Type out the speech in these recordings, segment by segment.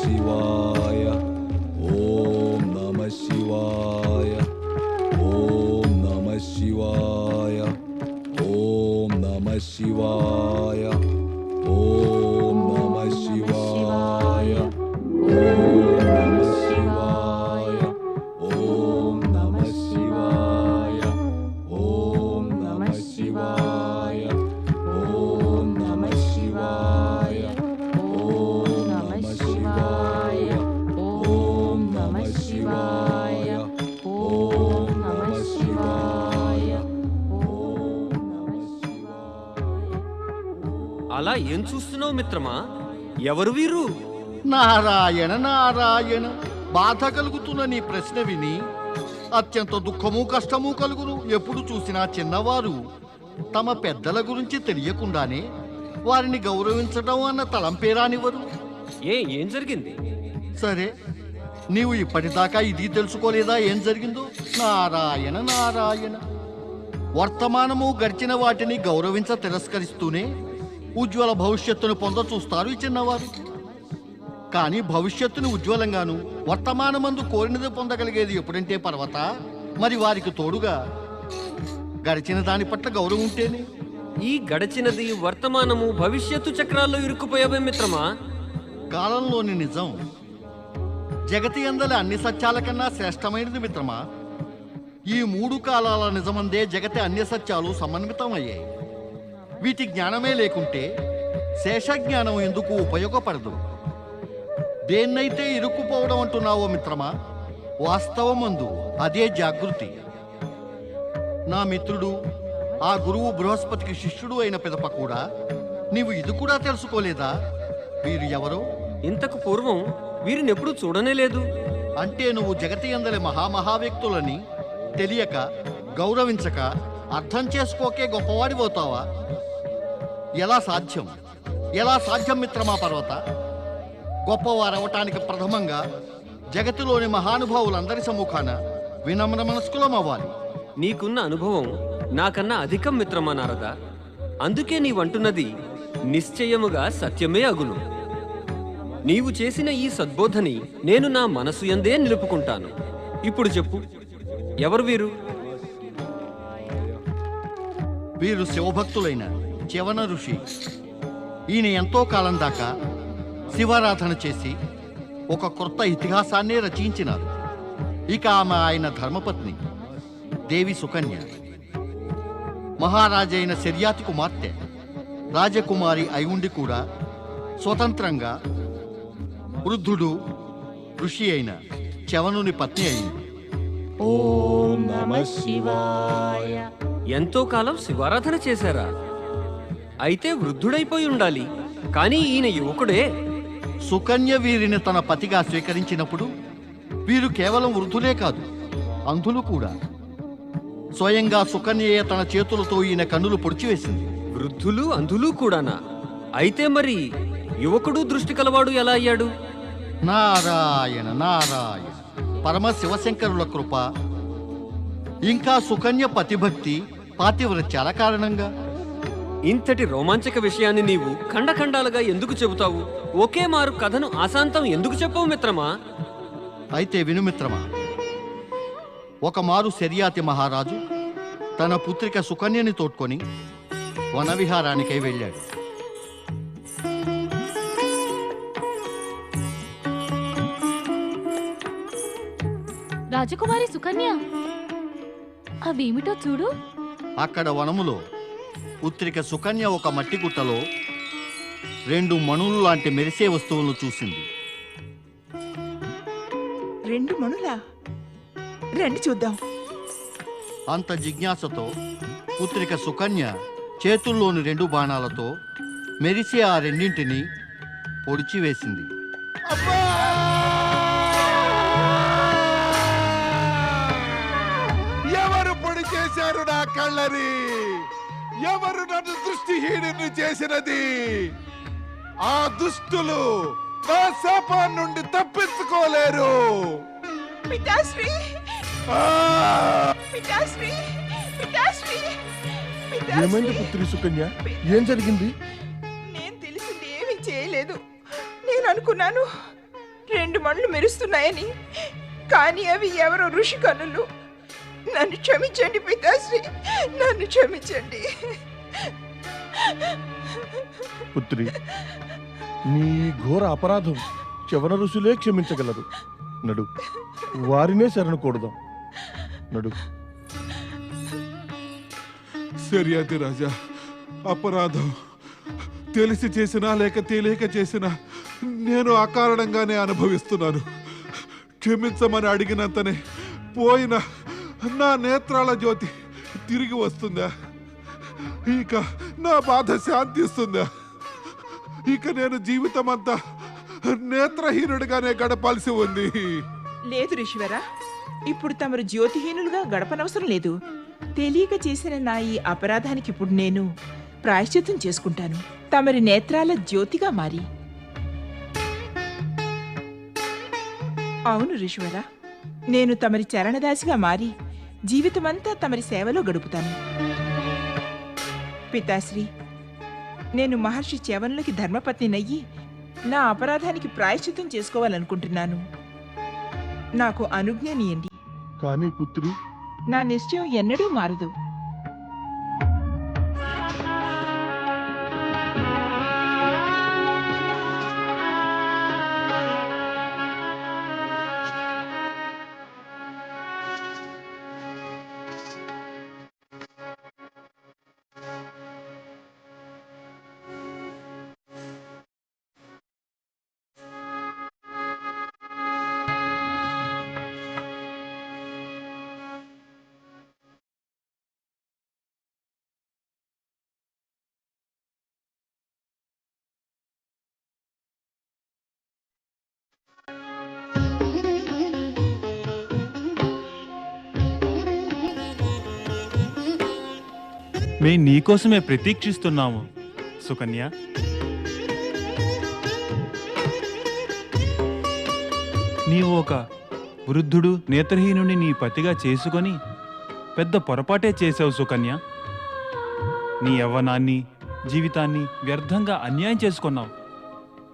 శివాయ ఓం నమః శివాయ ఓం నమః శివాయ ఓం నమః శివాయ ఓం నమః శివాయ ఓం నమః శివాయ ఓం నమః శివాయ ఓం నమః శివాయ ఓం నమః శివాయ ఓం నమః శివాయ ఓం నమః శివాయ ఓం నమః శివాయ ఓం నమః శివాయ. అలా ఏం చూస్తున్నావు మిత్రమా? ఎవరు వీరు? నారాయణ నారాయణ. బాధ కలుగుతున్న నీ ప్రశ్న విని అత్యంత దుఃఖము కష్టము కలుగును. ఎప్పుడు చూసినా చిన్నవారు తమ పెద్దల గురించి తెలియకుండానే వారిని గౌరవించడం అన్న తలంపేరానివ్వరు. ఏం జరిగింది? సరే, నీవు ఇప్పటిదాకా ఇది తెలుసుకోలేదా ఏం జరిగిందో? నారాయణ నారాయణ. వర్తమానము గడిచిన వాటిని గౌరవించ తిరస్కరిస్తూనే ఉజ్వల భవిష్యత్తును పొంద చూస్తారు ఈ చిన్నవారు. కానీ భవిష్యత్తును ఉజ్వలంగాను వర్తమానమందు కోరినది పొందగలిగేది ఎప్పుడంటే పర్వత. మరి వారికి తోడుగా గడిచిన దాని పట్ల గౌరవం ఉంటేనే. ఈ గడిచినది వర్తమానము భవిష్యత్తు చక్రాల్లో ఇరుక్కుపోయావే మిత్రమా. కాలంలోని నిజం జగతి అందలి అన్ని సత్యాల కన్నా శ్రేష్టమైనది మిత్రమా. ఈ మూడు కాలాల నిజమందే జగతి అన్ని సత్యాలు సమన్వితం అయ్యాయి. వీటి జ్ఞానమే లేకుంటే శేషజ్ఞానం ఎందుకు ఉపయోగపడదు. దేన్నైతే ఇరుక్కుపోవడం అంటున్నావో మిత్రమా, వాస్తవమందు అదే జాగృతి. నా మిత్రుడు ఆ గురువు బృహస్పతికి శిష్యుడు అయిన పిదప కూడా నీవు ఇది కూడా తెలుసుకోలేదా? వీరు ఎవరో? ఇంతకు పూర్వం వీరిని ఎప్పుడు చూడనే లేదు. అంటే నువ్వు జగతి అందలి మహామహావ్యక్తులని తెలియక, గౌరవించక, అర్థం చేసుకోకే గొప్పవాడిపోతావా? ఎలా సాధ్యం? ఎలా సాధ్యం మిత్రమా పర్వత? గొప్పవారవటానికి ప్రథమంగా జగతిలోని మహానుభావులందరి సమ్ముఖాన వినమ్ర మనస్కులం అవ్వాలి. నీకున్న అనుభవం నాకన్నా అధికం మిత్రమా నారద. అందుకే నీవంటున్నది నిశ్చయముగా సత్యమే అగును. నీవు చేసిన ఈ సద్బోధని నేను నా మనసు యందే నిలుపుకుంటాను. ఇప్పుడు చెప్పు, ఎవరు వీరు? వీరు శివభక్తులైన చ్యవన ఋషి. ఈయన ఎంతో కాలం దాకా శివారాధన చేసి ఒక కొత్త ఇతిహాసాన్నే రచించినారు. ఇక ఆమె ఆయన ధర్మపత్ని దేవి సుకన్య. మహారాజైన శర్యాతి కుమార్తె రాజకుమారి అయి ఉండి కూడా స్వతంత్రంగా వృద్ధుడు ఋషి అయిన చ్యవనుని పత్ని అయింది. ఓం నమః శివాయ. ఎంతో కాలం శివారాధన చేశారా? అయితే వృద్ధుడైపోయి ఉండాలి. కానీ ఈయన యువకుడే. సుకన్య వీరిని తన పతిగా స్వీకరించినప్పుడు వీరు కేవలం వృద్ధులే కాదు, అంధులు కూడా. స్వయంగా సుకన్యయే తన చేతులతో ఈయన కన్నులు పొడిచివేసింది. వృద్ధులు అంధులు కూడానా? అయితే మరి యువకుడు దృష్టి కలవాడు ఎలా అయ్యాడు? నారాయణ నారాయణ. పరమ శివశంకరుల కృప, ఇంకా సుకన్య పతిభక్తి, పాతివ్రత్యాల కారణంగా. ఇంతటి రోమాంచక విషయాన్ని నీవు ఖండఖండాలుగా ఎందుకు చెబుతావు? ఒకే మారు కథను ఆశాంతం ఎందుకు చెప్పవు మిత్రమా? అయితే విను మిత్రమా. ఒకమారు శర్యాతి మహారాజు తన పుత్రిక సుకన్యని తోడ్కొని వనవిహారానికై వెళ్ళాడు. రాజకుమారి సుకన్య, అవేమిటో చూడు. అక్కడ వనములో పుత్రిక సుకన్య ఒక మట్టి గుట్టలో 2 మణులు లాంటి మెరిసే వస్తువులను చూసింది. 2 మణులా? రండి చూద్దాం. అంత జిజ్ఞాసతో పుత్రిక సుకన్య చేతుల్లోని 2 బాణాలతో మెరిసే ఆ రెండింటిని పొడిచివేసింది. ఎవరు పొడి చేశారు నా కళ్ళని? ఎవరు నన్ను దృష్టిహీనుని చేసినది? ఆ దుష్టులు నా శాపం నుండి తప్పించుకోలేరు. పితాశ్రీ, ఆ! పితాశ్రీ, పితాశ్రీ, ఏమైంది పుత్రి సుకన్య? ఏం జరిగింది? నేను తెలిసింది ఏమీ చేయలేదు. నేను అనుకున్నాను 2 మణులు మెరుస్తున్నాయని, కానీ అవి ఎవరో ఋషి కన్నులు. నన్ను క్షమించండి పితాశ్రీ, నన్ను క్షమించండి. పుత్రి, నీ ఘోర అపరాధం చవన ఋషులే క్షమించగలరు. నడు, వారినే శరణు కోరుదాం. నడు. సరియాది రాజా, అపరాధం తెలిసి చేసినా లేక తెలియక చేసినా నేను అకారణంగానే అనుభవిస్తున్నాను. క్షమించమని అడిగినంతనే పోయిన నా నేత్రాల జ్యోతి తిరిగి వస్తుందా? ఇక నా బాధ శాంతిస్తుందా? ఇక నేను జీవితం అంతా నేత్రహీనుడిగానే గడపాల్సి ఉంది. లేదు ఋషివరా, ఇప్పుడు తమరు జ్యోతిహీనులుగా గడపనవసరం లేదు. తెలియక చేసిన నా ఈ అపరాధానికి ఇప్పుడు నేను ప్రాయశ్చిత్తం చేసుకుంటాను, తమరి నేత్రాల జ్యోతిగా మారి. అవును ఋషివరా, నేను తమరి చరణదాసిగా మారి జీవితమంతా తమరి సేవలో గడుపుతాను. పితాశ్రీ, నేను మహర్షి చ్యవనులకి ధర్మపత్నినయ్యి నా అపరాధానికి ప్రాయశ్చిత్తం చేసుకోవాలనుకుంటున్నాను. నాకు అనుజ్ఞనీయండి. కానీ పుత్రి, నా నిశ్చయం ఎన్నడూ మారదు. మేం నీకోసమే ప్రతీక్షిస్తున్నాము సుకన్య. నీవు ఒక వృద్ధుడు నేత్రహీనుని నీ పతిగా చేసుకొని పెద్ద పొరపాటే చేసావు సుకన్య. నీ యవ్వనాన్ని, జీవితాన్ని వ్యర్థంగా అన్యాయం చేసుకున్నావు.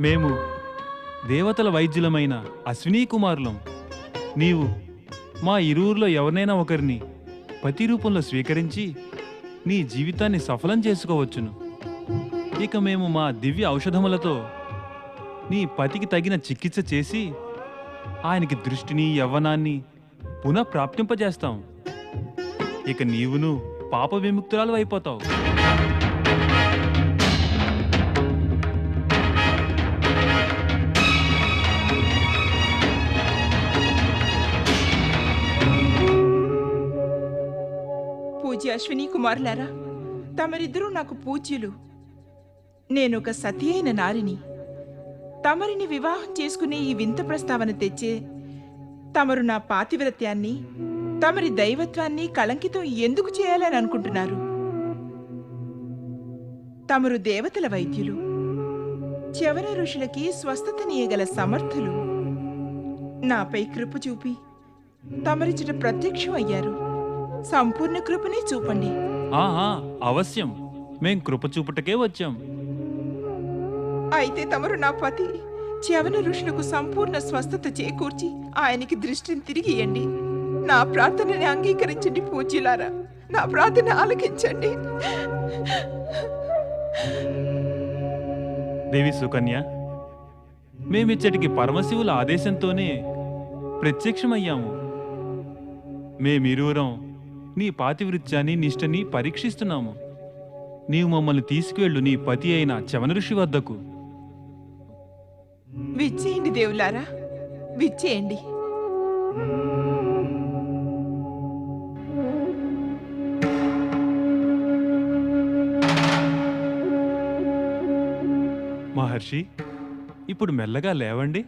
మేము దేవతల వైద్యులమైన అశ్వినీ కుమారులం. నీవు మా ఇరువురిలో ఎవరినైనా ఒకరిని పతి రూపంలో స్వీకరించి నీ జీవితాన్ని సఫలం చేసుకోవచ్చును. ఇక మేము మా దివ్య ఔషధములతో నీ పతికి తగిన చికిత్స చేసి ఆయనకి దృష్టిని, యవ్వనాన్ని పునఃప్రాప్తింపజేస్తాం. ఇక నీవును పాప విముక్తురాలు అయిపోతావు. పూజ్య అశ్విని కుమారులారా, తమరిద్దరూ నాకు పూజ్యులు. నేనొక సతి అయిన నారిని. తమరిని వివాహం చేసుకునే ఈ వింత ప్రస్తావన తెచ్చే తమరు నా పాతివ్రత్యాన్ని, తమరి దైవత్వాన్ని కళంకితం ఎందుకు చేయాలని అనుకుంటున్నారు? తమరు దేవతల వైద్యులు, చ్యవన ఋషులకి స్వస్థతనీయగల సమర్థులు. నాపై కృప చూపి తమరిచట ప్రత్యక్షం అయ్యారు. సంపూర్ణ కృపనే చూపండి. ఆహా, అవశ్యం. మేం కృప చూపుటకే వచ్చాం. అయితే తమరు నా పతి చ్యవన ఋషులకు సంపూర్ణ స్వస్థత చేకూర్చి ఆయనకి దృష్టిని తిరిగి ఇయ్యండి. నా ప్రార్థనని అంగీకరించండి పూజ్యులారా, నా ప్రార్థన ఆలకించండి. దేవి సుకన్య, మేమిచ్చటికి పరమశివుల ఆదేశంతోనే ప్రత్యక్షమయ్యాము. మేమిరువురం నీ పాతివృత్యాన్ని, నిష్టని పరీక్షిస్తున్నాము. నీవు మమ్మల్ని తీసుకువెళ్ళు నీ పతి అయిన చ్యవన ఋషి వద్దకు. విచ్చేయండి దేవులారా, విచ్చేయండి. మహర్షి, ఇప్పుడు మెల్లగా లేవండి.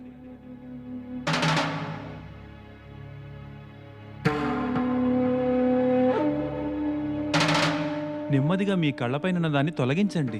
నెమ్మదిగా మీ కళ్ళపైన దాన్ని తొలగించండి.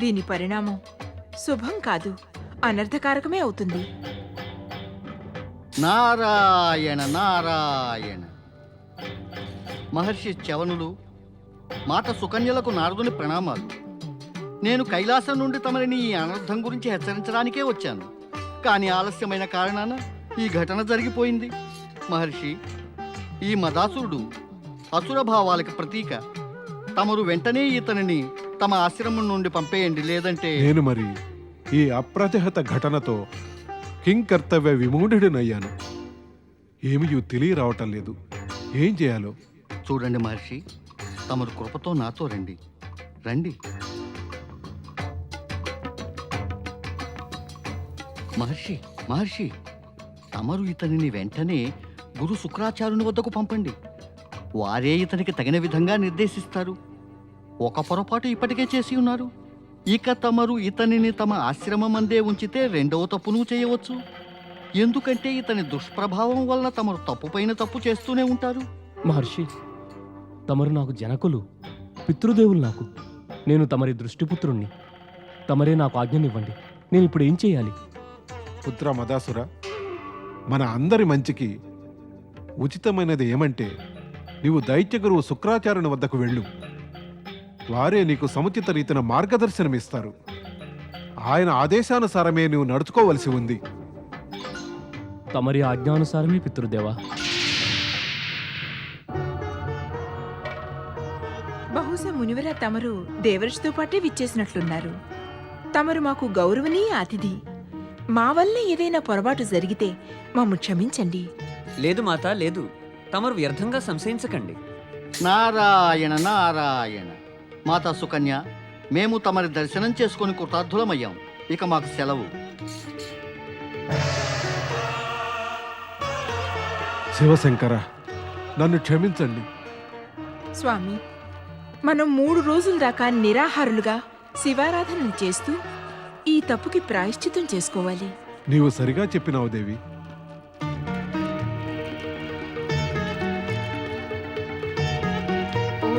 దీని పరిణామం శుభం కాదు, అనర్థకారకమే అవుతుంది. నారాయణ నారాయణ. మహర్షి చ్యవనులు, మాత సుకన్యలకు నారదుని ప్రణామాలు. నేను కైలాసం నుండి తమరిని ఈ అనర్థం గురించి హెచ్చరించడానికే వచ్చాను. కానీ ఆలస్యమైన కారణాన ఈ ఘటన జరిగిపోయింది. మహర్షి, ఈ మదాసురుడు అసుర భావాలకు ప్రతీక. తమరు వెంటనే ఇతనిని తమ ఆశ్రమం నుండి పంపేయండి, లేదంటే... నేను మరి ఈ అప్రతిహత ఘటనతో కింకర్తవ్య విమూఢుడినయ్యాను. ఏమీ తెలియరావటం లేదు. ఏం చేయాలో చూడండి మహర్షి, తమరు కృపతో నాతో రండి. రండి మహర్షి. మహర్షి, తమరు ఇతనిని వెంటనే గురు శుక్రాచార్యుని వద్దకు పంపండి. వారే ఇతనికి తగిన విధంగా నిర్దేశిస్తారు. ఒక పొరపాటు ఇప్పటికే చేసి ఉన్నారు. ఇక తమరు ఇతనిని తమ ఆశ్రమం అందే ఉంచితే రెండవ తప్పును చేయవచ్చు. ఎందుకంటే ఇతని దుష్ప్రభావం వలన తమరు తప్పుపైన తప్పు చేస్తూనే ఉంటారు. మహర్షి, తమరు నాకు జనకులు, పితృదేవులు నాకు. నేను తమరి దృష్టిపుత్రుణ్ణి. తమరే నాకు ఆజ్ఞనివ్వండి. నేను ఇప్పుడు ఏం చేయాలి? పుత్ర మదాసుర, మన అందరి మంచికి ఉచితమైనది ఏమంటే నీవు దైత్యగురువు శుక్రాచార్యుని వద్దకు వెళ్ళు. వారే నీకు సముచిత రీతిన మార్గదర్శనమిస్తారు. ఆయన ఆదేశానుసారమే నీవు నడుచుకోవలసి ఉంది. తమరి ఆజ్ఞానుసారమే పితృదేవా. బహుశా మునివర తమరు దేవర్షితో పాటే విచ్చేసినట్లున్నారు. తమరు మాకు గౌరవనీయ అతిథి. మా వల్ల ఏదైనా పొరపాటు జరిగితే మమ్ము క్షమించండి. లేదు మాత, లేదు. తమరు వ్యర్థంగా సంశయించకండి. నారాయణ నారాయణ. మాతా సుకన్య, మేము తమరి దర్శనం చేసుకొని కృతార్థులమయ్యాం. ఇక మాకు సెలవు. శివశంకర, నన్ను క్షమించండి. స్వామి, మనం 3 రోజుల దాకా నిరాహారులుగా శివారాధన చేస్తూ ఈ తప్పుకి ప్రాయశ్చితం చేసుకోవాలి. నీవు సరిగా చెప్పినావు దేవి.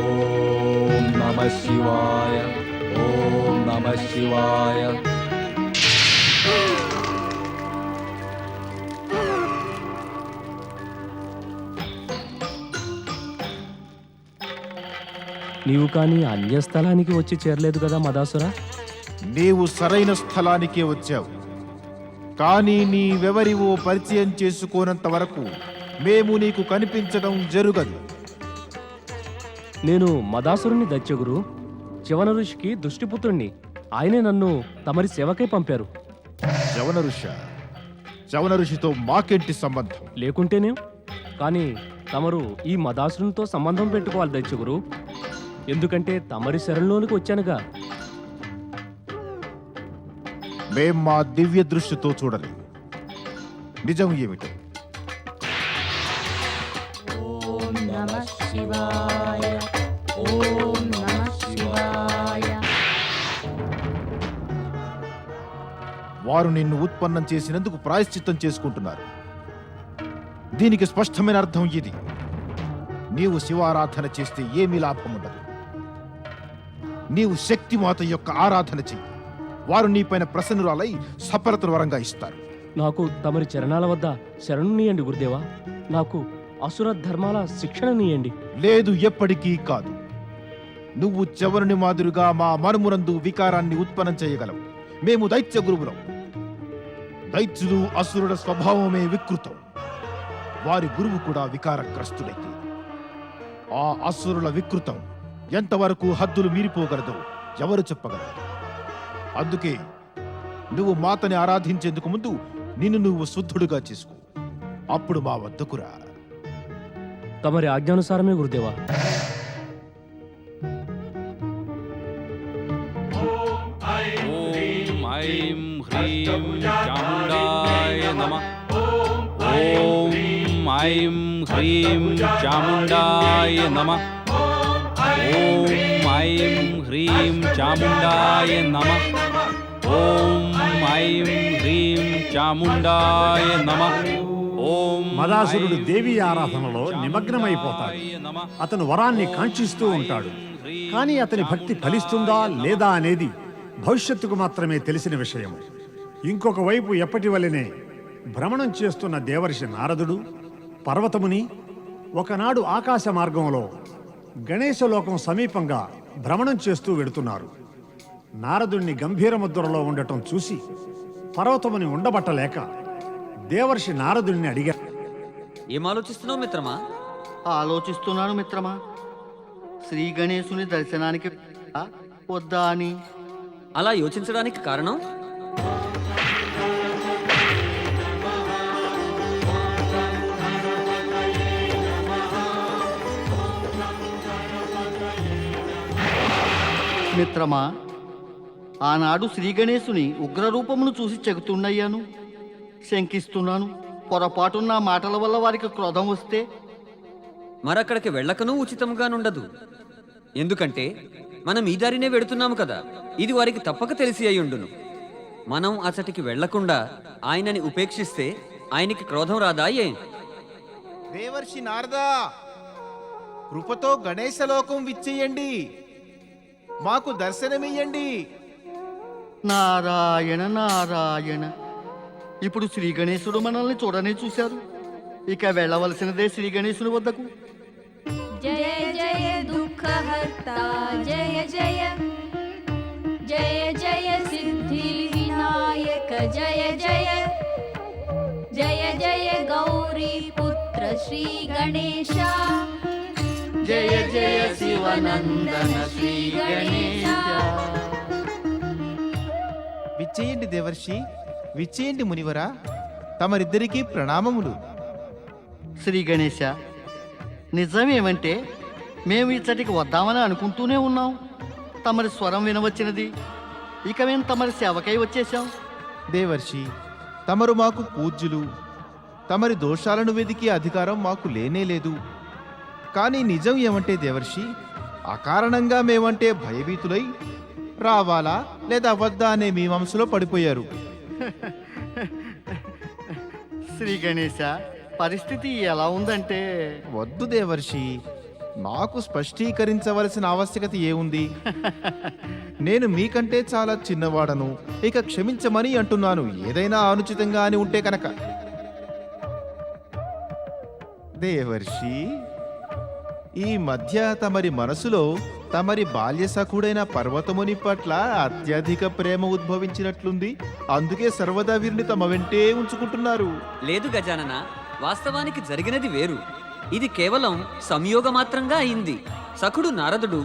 ఓం నమః శివాయ. ఓం నమః శివాయ. నీవు కానీ అన్యస్థలానికి వచ్చి చేరలేదు కదా మదాసుర? నీవు సరైన స్థలానికే వచ్చావు. కానీ నీవెవరివో పరిచయం చేసుకోనంత వరకు మేము నీకు కనిపించడం జరుగదు. నేను మదాసురుని దైత్యగురు, చ్యవన ఋషికి దృష్టిపుత్రుణ్ణి. ఆయనే నన్ను తమరి సేవకై పంపారు. చవన ఋషితో మాకేంటి సంబంధం? లేకుంటేనే. కానీ తమరు ఈ మదాసురునితో సంబంధం పెట్టుకోవాలి దైత్యగురు. ఎందుకంటే తమరి శరణలోనికి వచ్చానుగా. మేం మా దివ్య దృష్టితో చూడలేదు. నిజం ఏమిటో? ఓం నమః శివాయ. ఓం నమః శివాయ. వారు నిన్ను ఉత్పన్నం చేసినందుకు ప్రాయశ్చిత్తం చేసుకుంటున్నారు. దీనికి స్పష్టమైన అర్థం ఇది: నీవు శివారాధన చేస్తే ఏమీ లాభం ఉండదు. నీవు శక్తిమాత యొక్క ఆరాధన చెయ్యి. వారు నీపైన ప్రసన్నురాలై సఫలతను వరంగా ఇస్తారు. నాకు తమరి చరణాల వద్ద శరణు నీయండి గురుదేవా. నాకు అసుర ధర్మాల శిక్షణ నీయండి. లేదు, ఎప్పటికీ కాదు. నువ్వు చెవరుని మాదిరిగా మా మనమునందు వికారాన్ని ఉత్పన్నం చేయగలవు. మేము దైత్య గురువులం. దైత్యులు అసురుల స్వభావమే వికృతం. వారి గురువు కూడా వికారగ్రస్తుడైతే ఆ అసురుల వికృతం ఎంతవరకు హద్దులు మీరిపోగలదో ఎవరు చెప్పగలరు? అందుకే నువ్వు మాతని ఆరాధించేందుకు ముందు నిన్ను నువ్వు శుద్ధుడుగా చేసుకో. అప్పుడు మా వద్దకురా. తమరి ఆజ్ఞానుసారమే గురుదేవా. ఓం ఐం హ్రీం చాముండాయ నమః. ఓం ఐం హ్రీం చాముండాయ నమః. ఓం ఐం హ్రీం చాముండాయ నమః. ఓం ఐం హ్రీం చాముండాయ నమః. ఓం మదాసురుడు దేవి ఆరాధనలో నిమగ్నమైపోతాడు. అతను వరాన్ని కాంక్షిస్తూ ఉంటాడు. కానీ అతని భక్తి ఫలిస్తుందా లేదా అనేది భవిష్యత్తుకు మాత్రమే తెలిసిన విషయం. ఇంకొక వైపు ఎప్పటి వల్లనే భ్రమణం చేస్తున్న దేవర్షి నారదుడు పర్వతముని ఒకనాడు ఆకాశ మార్గంలో గణేశలోకం సమీపంగా భ్రమణం చేస్తూ వెడుతున్నారు. నారదుణ్ణి గంభీర ముద్రలో ఉండటం చూసి పర్వతముని ఉండబట్టలేక దేవర్షి నారదుణ్ణి అడిగారు. ఏం ఆలోచిస్తున్నావు మిత్రమా? ఆలోచిస్తున్నాను మిత్రమా, శ్రీ గణేశుని దర్శనానికి వద్దా అని. అలా యోచించడానికి కారణం? మిత్రమా, ఆనాడు శ్రీ గణేశుని ఉగ్రరూపమును చూసి చెగుతుండయ్యాను, శంకిస్తున్నాను. పొరపాటున్న మాటల వల్ల వారికి క్రోధం వస్తే మరక్కడికి వెళ్ళకనూ ఉచితంగానుండదు. ఎందుకంటే మనం ఈ దారినే వెడుతున్నాము కదా. ఇది వారికి తప్పక తెలిసి అయ్యుండును. మనం అసటికి వెళ్లకుండా ఆయనని ఉపేక్షిస్తే ఆయనకి క్రోధం రాదా? దేవర్షి నారదా, కృపతో గణేశలోకం విచ్చేయండి, మాకు దర్శనమియ్యండి. నారాయణ నారాయణ. ఇప్పుడు శ్రీ గణేశుడు మనల్ని చూడనే చూశారు, ఇక వెళ్ళవలసినదే శ్రీ గణేశుని వద్దకు. జయ జయ దుఃఖహర్త జయ జయ జయ జయ సిద్ధి వినాయక జయ జయ జయ జయ గౌరీ పుత్ర శ్రీ గణేశ జయ జయ శివనందన శ్రీ గణేశ. విచ్చేయండి దేవర్షి, విచ్చేయండి మునివరా, తమరిద్దరికీ ప్రణామములు. శ్రీ గణేశ, నిజమేమంటే మేము ఇచ్చటికి వద్దామని అనుకుంటూనే ఉన్నాం. తమరి స్వరం వినవచ్చినది, ఇక మేము తమరి సేవకై వచ్చేసాం. దేవర్షి, తమరు మాకు పూజ్యులు, తమరి దోషాలను వెదికే అధికారం మాకు లేనే లేదు. కానీ నిజం ఏమంటే దేవర్షి, అకారణంగా మేమంటే భయభీతులై రావాలా లేదా వద్దా అనే మీమాంసలో పడిపోయారు. శ్రీ గణేశ, పరిస్థితి ఎలా ఉందంటే వద్దు దేవర్షి, నాకు స్పష్టీకరించవలసిన ఆవశ్యకత ఏముంది? నేను మీకంటే చాలా చిన్నవాడను, ఇక క్షమించమని అంటున్నాను, ఏదైనా అనుచితంగా అని ఉంటే కనుక. దేవర్షి, ఈ మధ్య తమరి మనసులో తమరి బాల్య సఖుడైన పర్వతముని పట్ల అత్యధిక ప్రేమ ఉద్భవించినట్లుంది. అందుకే సర్వదా వీరిని తమ వెంటే ఉంచుకుంటున్నారు. లేదు గజానన, వాస్తవానికి జరిగినది వేరు. ఇది కేవలం సంయోగమాత్రంగా అయింది. సఖుడు నారదుడు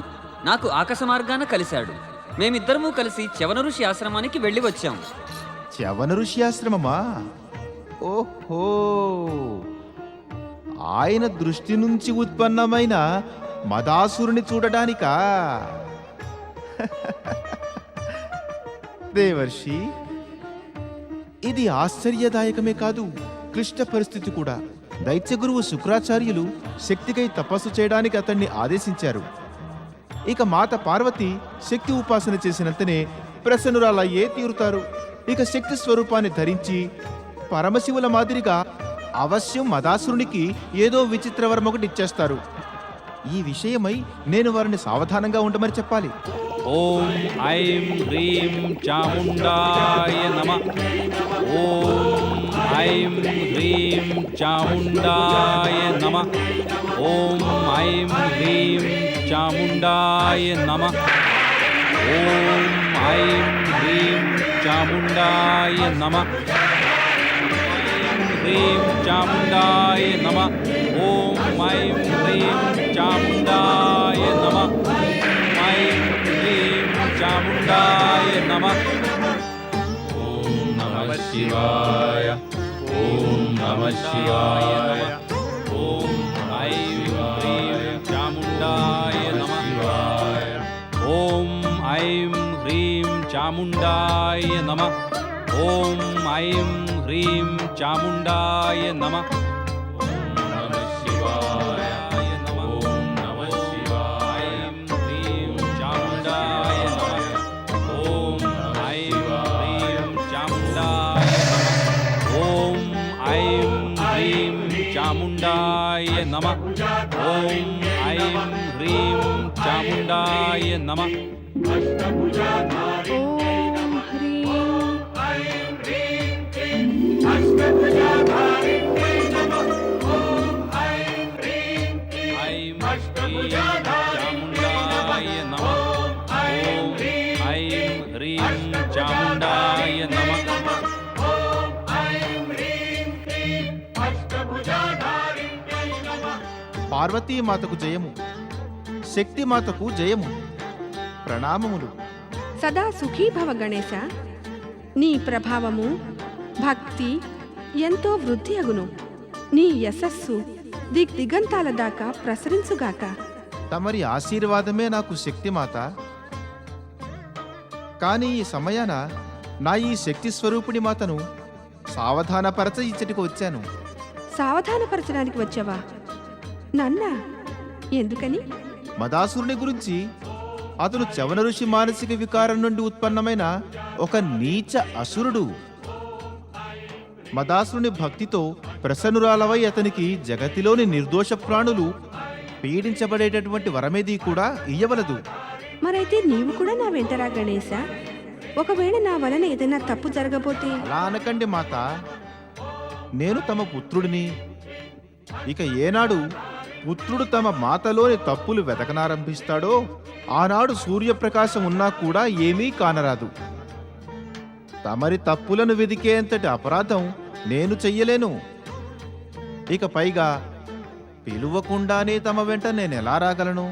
నాకు ఆకాశ మార్గాన కలిశాడు. మేమిద్దరము కలిసి చ్యవన ఋషి ఆశ్రమానికి వెళ్ళి వచ్చాం. చ్యవన ఋషి ఆశ్రమమా? ఓహో, ఆయన దృష్టి నుంచి ఉత్పన్నమైన మదాసురుని చూడడానికా? దేవర్షి, ఇది ఆశ్చర్యదాయకమే కాదు, క్లిష్ట పరిస్థితి కూడా. దైత్య గురువు శుక్రాచార్యులు శక్తికై తపస్సు చేయడానికి అతన్ని ఆదేశించారు. ఇక మాత పార్వతి శక్తి ఉపాసన చేసినంతనే ప్రసన్నురాలయ్యే తీరుతారు. ఇక శక్తి స్వరూపాన్ని ధరించి పరమశివుల మాదిరిగా అవశ్యం మదాసురునికి ఏదో విచిత్రవరం ఒకటి ఇచ్చేస్తారు. ఈ విషయమై నేను వారిని సావధానంగా ఉండమని చెప్పాలి. ఓం ఐం హ్రీం చాముండాయ నమః. ఓం ఐం హ్రీం చాముండాయ నమః. ఓం ఐం హ్రీం చాముండాయ నమః. ఓం ఐం హ్రీం చాముండాయ నమః. హ్రీం చాముండాయ నమః. ఓం ఐం హ్రీం చాముండాయ నమః. ఐం హ్రీం చాముండాయ నమః. ఓం నమః శివాయ. ఓం నమః శివాయ. ఓం ఐం హ్రీం చాముండాయ నమః. ఓం ఐం హ్రీం చాముండాయ నమః. ఓం ఐం హ్రీం చాముండాయ నమః. ఓం నమః శివాయ నమః. ఓం నమః శివాయ. ఐం హ్రీం చాముండాయ నమః. ఓం ఐం హ్రీం చాముండాయ నమః. ఓం ఐం హ్రీం చాముండాయ నమః. ఓం ఐం హ్రీం చాముండాయ నమః. ఓం హ్రీం ఐం హ్రీం చాముండాయ నమః. ఓం ఐం హ్రీం చాముండాయ నమః. పార్వతీమాతకు జయము, శక్తిమాతకు జయము. ప్రణామములు. సదా సుఖీభవ గణేశ. నీ ప్రభావము భక్తి ఎంతో వృద్ధి అగును. నీ యశస్సు దిగ్దిగంతాల దాకా ప్రసరించుగాక. తమరి ఆశీర్వాదమే నాకు శక్తిమాత. కానీ ఈ సమయాన నా ఈ శక్తి స్వరూపిణి మాతను సావధానపరచ ఇచ్చటికి వచ్చాను. సావధానపరచడానికి వచ్చావా? నన్నా? ఎందుకని? మదాసురుని గురించి, అతను చవన ఋషి మానసిక వికారం నుండి ఉత్పన్నమైన ఒక నీచ అసురుడు. మదాసురుని భక్తితో ప్రసన్నురాలవై అతనికి జగతిలోని నిర్దోష ప్రాణులు పీడించబడేటటువంటి వరమేది కూడా ఇయ్యవలదు. మరైతే నీవు కూడా నా వెంటరా గణేశ. ఒకవేళ నా వలన ఏదైనా తప్పు జరగబోతే? అలా అనకండి మాత. నేను తమ పుత్రుడిని. ఇక ఏనాడు పుత్రుడు తమ మాతలోని తప్పులు వెతకనారంభిస్తాడో ఆనాడు సూర్యప్రకాశం ఉన్నా కూడా ఏమీ కానరాదు. తమరి తప్పులను వెదికేంతటి అపరాధం నేను చెయ్యలేను. ఇక పైగా పిలువకుండానే తమ వెంట నేనెలా రాగలను?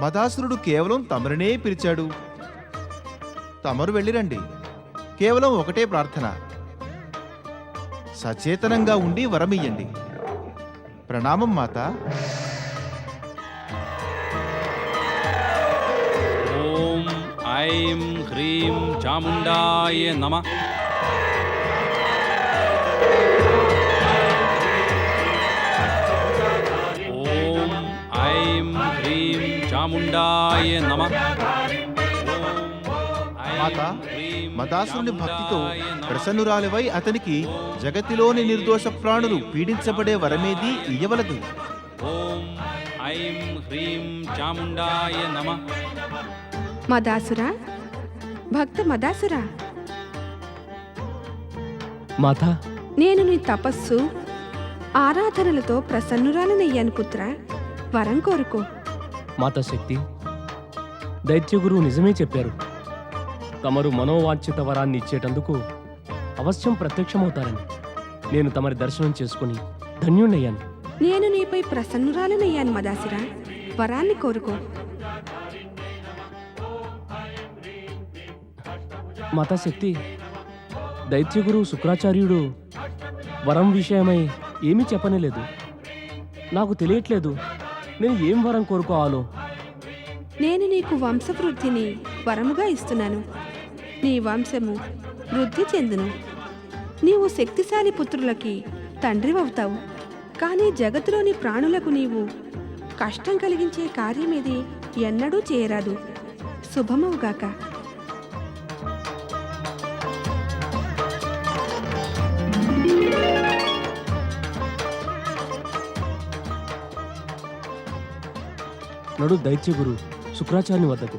మదాసురుడు కేవలం తమరినే పిలిచాడు. తమరు వెళ్ళిరండి. కేవలం ఒకటే ప్రార్థన, సచేతనంగా ఉండి వరమియ్యండి. ప్రణామం మాత. ఓం ఐం హ్రీం చాముండాయ నమః. ఓం ఐం హ్రీం చాముండాయ నమః. మాత, మదాసురుని భక్తితో ప్రసన్నురాలివై అతనికి జగతిలోని నిర్దోష ప్రాణులు పీడించబడే వరమేది ఇయ్యవలదు. ఓం ఐం హ్రీం చాముండాయ నమః. మదాసురా, భక్త మదాసురా, మాతా, నేను నీ తపస్సు ఆరాధనలతో ప్రసన్నురాలనయ్యాను పుత్ర. వరం కోరుకో. మాతా శక్తి, దైత్యగురువు నిజమే చెప్పారు. తమరు మనోవాంఛిత వరాన్ని ఇచ్చేటందుకు అవశ్యం ప్రత్యక్షమవుతారని. నేను తమరి దర్శనం చేసుకుని ధన్యుణ్ణయ్యాను. నేను నీపై ప్రసన్నురాలనయ్యాను మదాసురా. వరాన్ని కోరుకో. మాతాశక్తి, దైత్యగురువు శుక్రాచార్యుడు వరం విషయమై ఏమీ చెప్పనేలేదు. నాకు తెలియట్లేదు నేను ఏం వరం కోరుకోవాలో. నేను నీకు వంశవృద్ధిని వరముగా ఇస్తున్నాను. నీ వంశము వృద్ధి చెందును. నీవు శక్తిశాలి పుత్రులకి తండ్రివవుతావు. కానీ జగత్తులోని ప్రాణులకు నీవు కష్టం కలిగించే కార్యమేది ఎన్నడూ చేయరాదు. శుభమవుగాక. నడు దైత్యగురు శుక్రాచార్యుని వద్దకు.